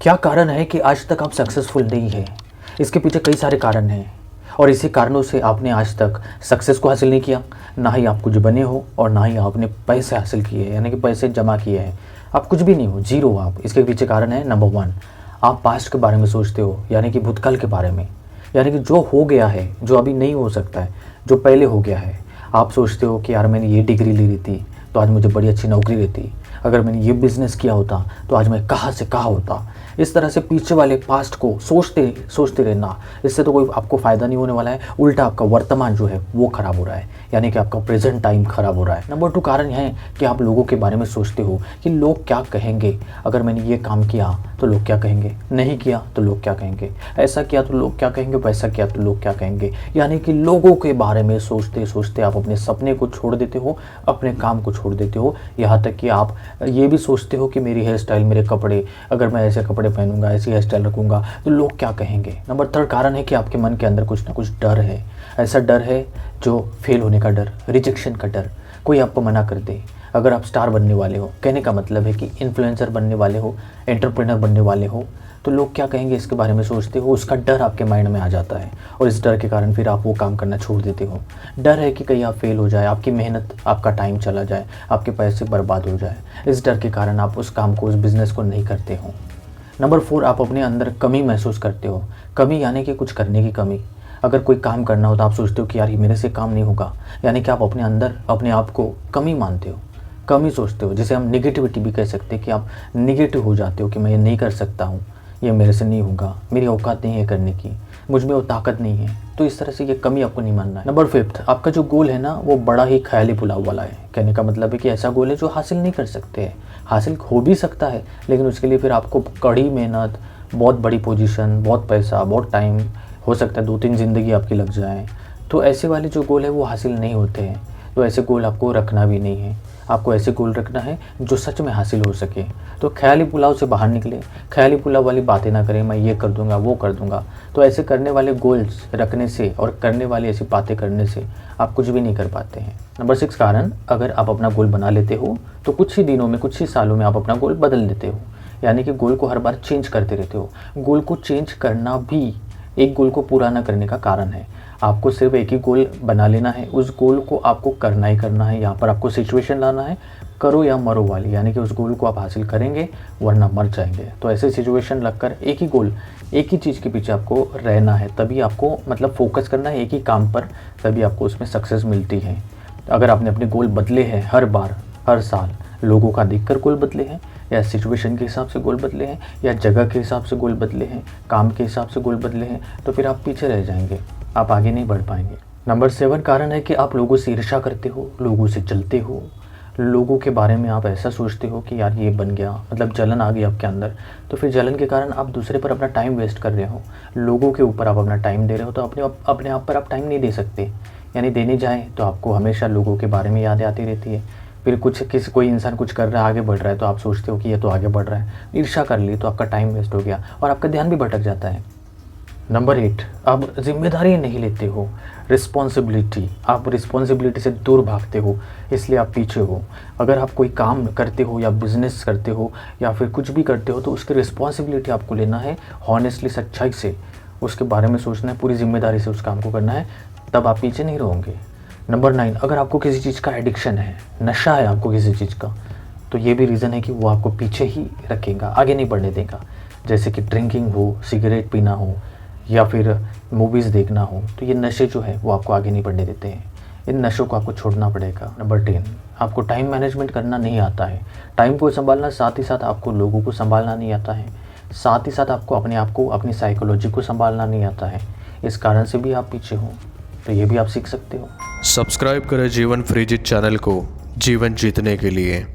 क्या कारण है कि आज तक आप सक्सेसफुल नहीं हैं? इसके पीछे कई सारे कारण हैं और इसी कारणों से आपने आज तक सक्सेस को हासिल नहीं किया। ना ही आप कुछ बने हो और ना ही आपने पैसे हासिल किए, यानी कि पैसे जमा किए हैं। आप कुछ भी नहीं हो, जीरो हो आप। इसके पीछे कारण है नंबर 1, आप पास्ट के बारे में सोचते हो, यानी कि भूतकाल के बारे में, यानी कि जो हो गया है, जो अभी नहीं हो सकता है, जो पहले हो गया है। आप सोचते हो कि यार मैंने ये डिग्री ले ली थी तो आज मुझे बड़ी अच्छी नौकरी रहती, अगर मैंने ये बिज़नेस किया होता तो आज मैं कहाँ से कहाँ होता। इस तरह से पीछे वाले पास्ट को सोचते रहना, इससे तो कोई आपको फ़ायदा नहीं होने वाला है, उल्टा आपका वर्तमान जो है वो ख़राब हो रहा है, यानी कि आपका प्रेजेंट टाइम ख़राब हो रहा है। नंबर 2 कारण यह है कि आप लोगों के बारे में सोचते हो कि लोग क्या कहेंगे, अगर मैंने ये काम किया तो लोग क्या कहेंगे, नहीं किया तो लोग क्या कहेंगे, ऐसा किया तो लोग क्या कहेंगे, वैसा किया तो लोग क्या कहेंगे। यानी कि लोगों के बारे में सोचते सोचते आप अपने सपने को छोड़ देते हो, अपने काम को छोड़ देते हो। यहाँ तक कि आप ये भी सोचते हो कि मेरी हेयर स्टाइल, मेरे कपड़े, अगर मैं ऐसे कपड़े पहनूंगा, ऐसी हेयर स्टाइल रखूंगा तो लोग क्या कहेंगे। नंबर 3 कारण है कि आपके मन के अंदर कुछ ना कुछ डर है। ऐसा डर है जो फेल होने का डर, रिजेक्शन का डर, कोई आपको मना कर दे। अगर आप स्टार बनने वाले हो, कहने का मतलब है कि इन्फ्लुएंसर बनने वाले हो, एंटरप्रेन्योर बनने वाले हो, तो लोग क्या कहेंगे इसके बारे में सोचते हो, उसका डर आपके माइंड में आ जाता है और इस डर के कारण फिर आप वो काम करना छोड़ देते हो। डर है कि कहीं आप फेल हो जाए, आपकी मेहनत, आपका टाइम चला जाए, आपके पैसे बर्बाद हो जाए। इस डर के कारण आप उस काम को, उस बिज़नेस को नहीं करते हो। नंबर 4, आप अपने अंदर कमी महसूस करते हो। कमी यानी कि कुछ करने की कमी। अगर कोई काम करना हो तो आप सोचते हो कि यार ये मेरे से काम नहीं होगा, यानी कि आप अपने अंदर अपने आप को कमी मानते हो, कमी सोचते हो, जिसे हम निगेटिविटी भी कह सकते हैं कि आप निगेटिव हो जाते हो कि मैं ये नहीं कर सकता हूँ, ये मेरे से नहीं होगा, मेरी औकात नहीं है करने की, मुझ में वो ताकत नहीं है। तो इस तरह से ये कमी आपको नहीं मानना है। नंबर 5, आपका जो गोल है ना वो बड़ा ही ख्याली पुलाव वाला है। कहने का मतलब है कि ऐसा गोल है जो हासिल नहीं कर सकते हैं। हासिल हो भी सकता है लेकिन उसके लिए फिर आपको कड़ी मेहनत, बहुत बड़ी पोजीशन, बहुत पैसा, बहुत टाइम, हो सकता है 2-3 ज़िंदगी आपकी लग जाए। तो ऐसे वाले जो गोल है वो हासिल नहीं होते हैं। तो ऐसे गोल आपको रखना भी नहीं है। आपको ऐसे गोल रखना है जो सच में हासिल हो सके। तो ख्याली पुलाव से बाहर निकले, ख्याली पुलाव वाली बातें ना करें, मैं ये कर दूंगा, वो कर दूंगा। तो ऐसे करने वाले गोल्स रखने से और करने वाली ऐसी बातें करने से आप कुछ भी नहीं कर पाते हैं। नंबर 6 कारण, अगर आप अपना गोल बना लेते हो तो कुछ ही दिनों में, कुछ ही सालों में आप अपना गोल बदल देते हो, यानी कि गोल को हर बार चेंज करते रहते हो। गोल को चेंज करना भी एक गोल को पूरा न करने का कारण है। आपको सिर्फ एक ही गोल बना लेना है, उस गोल को आपको करना ही करना है। यहाँ पर आपको सिचुएशन लाना है करो या मरो वाली, यानी कि उस गोल को आप हासिल करेंगे वरना मर जाएंगे। तो ऐसे सिचुएशन लगकर एक ही गोल, एक ही चीज़ के पीछे आपको रहना है, तभी आपको मतलब फोकस करना है एक ही काम पर, तभी आपको उसमें सक्सेस मिलती है। अगर आपने अपने गोल बदले हैं हर बार, हर साल, लोगों का देखकर गोल बदले हैं या सिचुएशन के हिसाब से गोल बदले हैं या जगह के हिसाब से गोल बदले हैं, काम के हिसाब से गोल बदले हैं, तो फिर आप पीछे रह जाएंगे, आप आगे नहीं बढ़ पाएंगे। नंबर 7 कारण है कि आप लोगों से ईर्ष्या करते हो, लोगों से जलते हो, लोगों के बारे में आप ऐसा सोचते हो कि यार ये बन गया, मतलब जलन आ गई आपके अंदर। तो फिर जलन के कारण आप दूसरे पर अपना टाइम वेस्ट कर रहे हो, लोगों के ऊपर आप अपना टाइम दे रहे हो, तो अपने आप पर आप टाइम नहीं दे सकते। यानी देने जाए तो आपको हमेशा लोगों के बारे में याद आती रहती है। फिर कोई इंसान कुछ कर रहा है, आगे बढ़ रहा है, तो आप सोचते हो कि ये तो आगे बढ़ रहा है, ईर्ष्या कर ली तो आपका टाइम वेस्ट हो गया और आपका ध्यान भी भटक जाता है। नंबर 8, आप जिम्मेदारी नहीं लेते हो, रिस्पॉन्सिबिलिटी, आप रिस्पॉन्सिबिलिटी से दूर भागते हो, इसलिए आप पीछे हो। अगर आप कोई काम करते हो या बिजनेस करते हो या फिर कुछ भी करते हो तो उसकी रिस्पॉन्सिबिलिटी आपको लेना है, हॉनेस्टली, सच्चाई से उसके बारे में सोचना है, पूरी जिम्मेदारी से उस काम को करना है, तब आप पीछे नहीं रहोगे। नंबर 9, अगर आपको किसी चीज़ का एडिक्शन है, नशा है आपको किसी चीज़ का, तो ये भी रीज़न है कि वो आपको पीछे ही रखेगा, आगे नहीं बढ़ने देगा। जैसे कि ड्रिंकिंग हो, सिगरेट पीना हो या फिर मूवीज़ देखना हो, तो ये नशे जो है वो आपको आगे नहीं बढ़ने देते हैं। इन नशों को आपको छोड़ना पड़ेगा। नंबर 10, आपको टाइम मैनेजमेंट करना नहीं आता है, टाइम को संभालना, साथ ही साथ आपको लोगों को संभालना नहीं आता है, साथ ही साथ आपको अपने आप को, अपनी साइकोलॉजी को संभालना नहीं आता है। इस कारण से भी आप पीछे हो, तो ये भी आप सीख सकते हो। सब्सक्राइब करें जीवन फ्रीजित चैनल को जीवन जीतने के लिए।